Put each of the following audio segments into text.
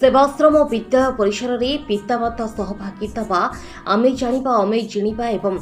सेवाश्रम विद्यालय परिसर में पितामाता सहभागिता बा आमे जानिबा आमे जिणिबा एवं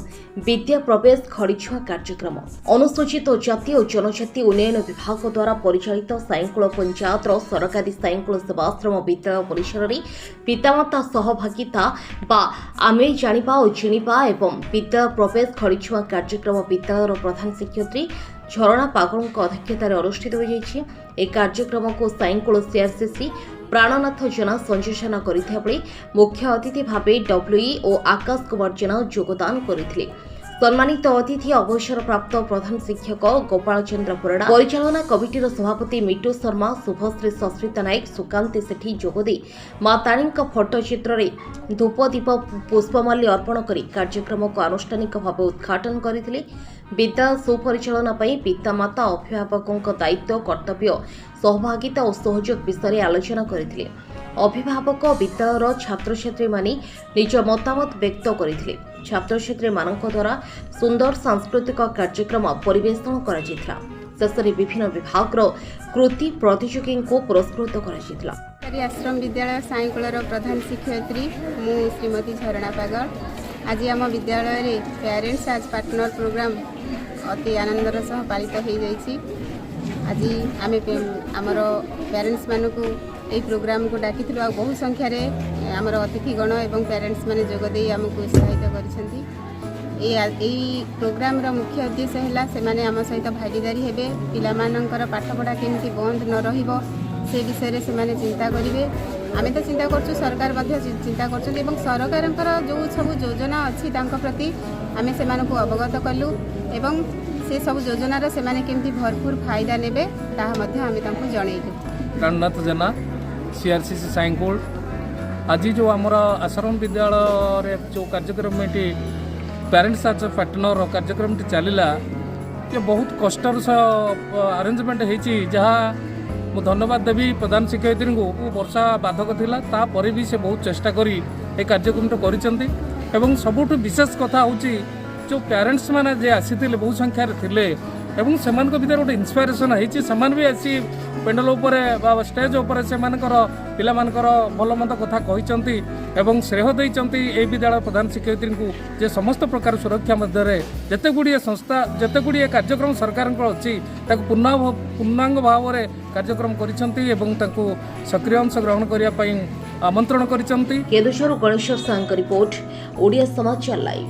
विद्या प्रवेश खड़ीछुआ कार्यक्रम अनुसूचित जाति और जनजाति उन्नयन विभाग द्वारा परिचालित साईंकुल पंचायत सरकारी साईंकुल सेवाश्रम विद्यालय परिसर में पितामाता सहभागिता बा आमे जानिबा और जिणिबा एवं विद्या प्रवेश खड़ीछुआ कार्यक्रम विद्यालय प्रधान शिक्षयित्री झरणा पागल अध्यक्षतार अनुष्ठित हो कार्यक्रम को साईंकुल सीआरसीसी प्राणनाथ जेना संयोजन करते मुख्य अतिथि भाव डब्ल्यूई और आकाश कुमार जेना योगदान करते। सम्मानित अतिथि अवसर प्राप्त प्रधान शिक्षक गोपाल चंद्र परिड़ा, परिचालना कमिटीर सभापति मिटू शर्मा, शुभश्री सस्मिता नायक, सुकांति सेठी जोगदे मां ताणी फोटोचित्र में धूपदीप पुष्पमाल्य अर्पण कर कार्यक्रम को आनुष्ठानिक भाव उद्घाटन करते। विद्यालय सुपरिचालना पितामाता अभिभावकों दायित्व कर्तव्य सहभागिता और सहयोग विषय आलोचना करते। अभिभावक विद्यालयर छात्र छात्री माने निज मतामत व्यक्त करते। छात्र छात्री मानक द्वारा सुंदर सांस्कृतिक कार्यक्रम परिवेषण करा जितला। शेषे विभिन्न विभाग कृति प्रतियोगी को पुरस्कृत करा। आश्रम विद्यालय साईंकुलर प्रधान शिक्षयित्री मु श्रीमती झरणा पागल आज आम विद्यालय रे पेरेंट्स आज पार्टनर प्रोग्राम अति आनंदर सह पालित हो जाइछि। आज आम आमर पेरेंट्स मानक यही प्रोग्राम को डाकी बहु संख्यार आमर अतिथिगण एवं पेरेंट्स माने जोगदे आमको उत्साहित करिसेंती। प्रोग्राम रो मुख्य उद्देश्य है से आम सहित भागीदारी हेबे, पिलामानंकर पाठपढ़ा केमती बंद न रहिबो से विषय से माने चिंता करेंगे। आम तो चिंता करछु, सरकार चिंता कर सरकार जो सब योजना अच्छी प्रति आम से अवगत कलु एवं से सब योजनार से केमती भरपूर फायदा नेबे ताहा आम जनइलु। प्राणनाथ जेना सीआरसीसी साईंकुल आज जो आमर आश्रम विद्यालय जो कार्यक्रम पेरेंट्स आज पार्टनर कार्यक्रम चलला ये बहुत कष्टर अरेंजमेंट होती जहाँ मु धन्यवाद देवी प्रधान शिक्षयित्री को। वर्षा बाधक थिला तापर भी से बहुत चेष्टा करी ए कार्यक्रम करिसेंती। सबुठ विशेष कथा होची जो पेरेंट्स माने जे आसीथिले बहु संख्यार थिले एवं सेमान को भीतर गोटे इन्स्पिरेसन होती सेमान भी आसी पेंडल उपरे स्टेज उपरे से पिला मानकर भल मंद कथा कहते एवं श्रेय देइचंती ए विद्यालय प्रधान शिक्षयित्री को जे समस्त प्रकार सुरक्षा मध्य जेते गुड़िए संस्था जेते गुड़िए कार्यक्रम सरकार अच्छी पूर्णांग भाव में कार्यक्रम करिसेंती एवं ताकू सक्रिय अंश ग्रहण करने आमंत्रण करिसेंती। केदुझर गणेश्वर साहू रिपोर्ट, ओडिया समाचार लाइव।